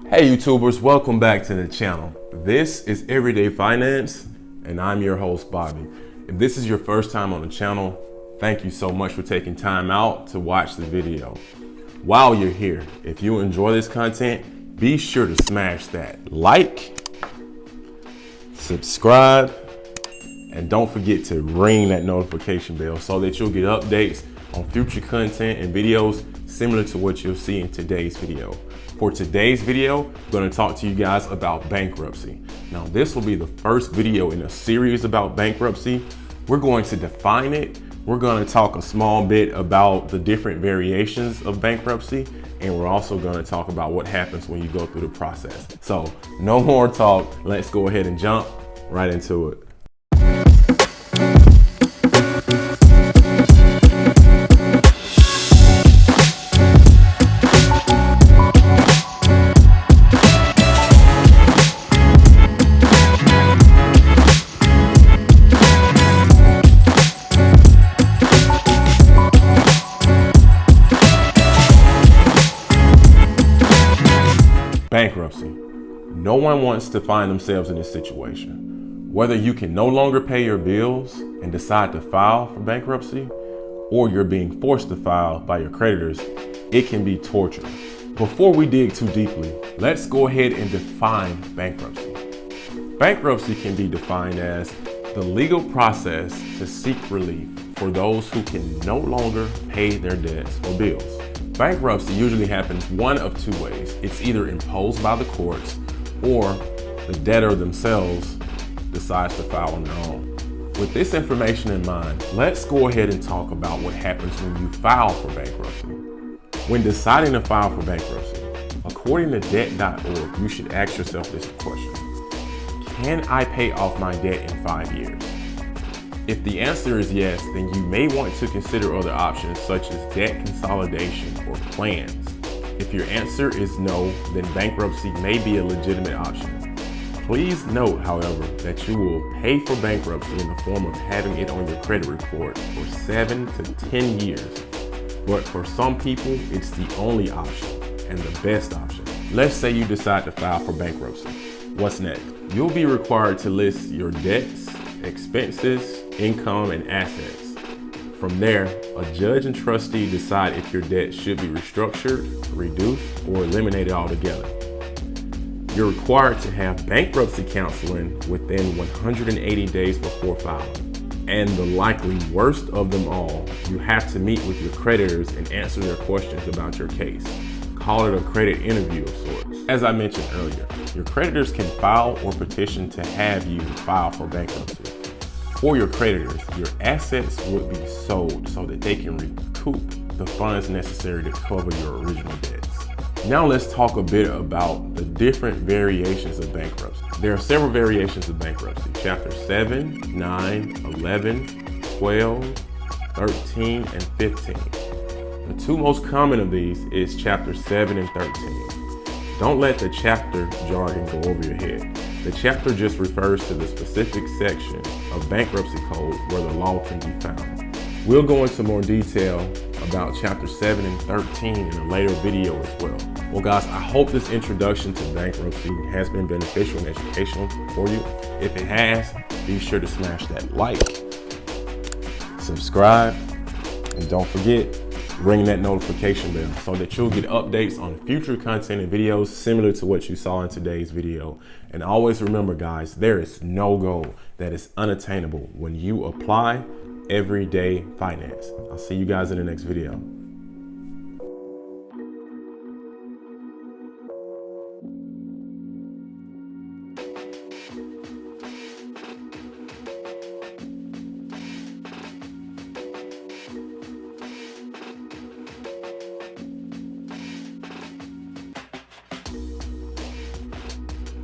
Hey YouTubers, welcome back to the channel. This is Everyday Finance and I'm your host Bobby. If this is your first time on the channel, thank you so much for taking time out to watch the video. While you're here, if you enjoy this content, be sure to smash that like, subscribe, and don't forget to ring that notification bell so that you'll get updates on future content and videos similar to what you'll see in today's video. For today's video, I'm going to talk to you guys about bankruptcy. Now, this will be the first video in a series about bankruptcy. We're going to define it. We're going to talk a small bit about the different variations of bankruptcy, and we're also going to talk about what happens when you go through the process. So, no more talk. Let's go ahead and jump right into it. Bankruptcy. No one wants to find themselves in this situation. Whether you can no longer pay your bills and decide to file for bankruptcy, or you're being forced to file by your creditors, it can be torture. Before we dig too deeply, let's go ahead and define bankruptcy. Bankruptcy can be defined as the legal process to seek relief for those who can no longer pay their debts or bills. Bankruptcy usually happens one of two ways. It's either imposed by the courts or the debtor themselves decides to file on their own. With this information in mind, let's go ahead and talk about what happens when you file for bankruptcy. When deciding to file for bankruptcy, according to debt.org, you should ask yourself this question: can I pay off my debt in 5 years? If the answer is yes, then you may want to consider other options such as debt consolidation or plans. If your answer is no, then bankruptcy may be a legitimate option. Please note, however, that you will pay for bankruptcy in the form of having it on your credit report for 7 to 10 years. But for some people, it's the only option and the best option. Let's say you decide to file for bankruptcy. What's next? You'll be required to list your debts, expenses, income, and assets. From there, a judge and trustee decide if your debt should be restructured, reduced, or eliminated altogether. You're required to have bankruptcy counseling within 180 days before filing. And the likely worst of them all, you have to meet with your creditors and answer their questions about your case. Call it a credit interview of sorts. As I mentioned earlier, your creditors can file or petition to have you file for bankruptcy. For your creditors, your assets would be sold so that they can recoup the funds necessary to cover your original debts. Now let's talk a bit about the different variations of bankruptcy. There are several variations of bankruptcy: Chapter 7, 9, 11, 12, 13, and 15. The two most common of these is Chapter 7 and 13. Don't let the chapter jargon go over your head. The chapter just refers to the specific section of bankruptcy code where the law can be found. We'll go into more detail about Chapter 7 and 13 in a later video as well. Well guys, I hope this introduction to bankruptcy has been beneficial and educational for you. If it has, be sure to smash that like, subscribe, and don't forget, ring that notification bell so that you'll get updates on future content and videos similar to what you saw in today's video. And always remember guys, there is no goal that is unattainable when you apply everyday finance. I'll see you guys in the next video.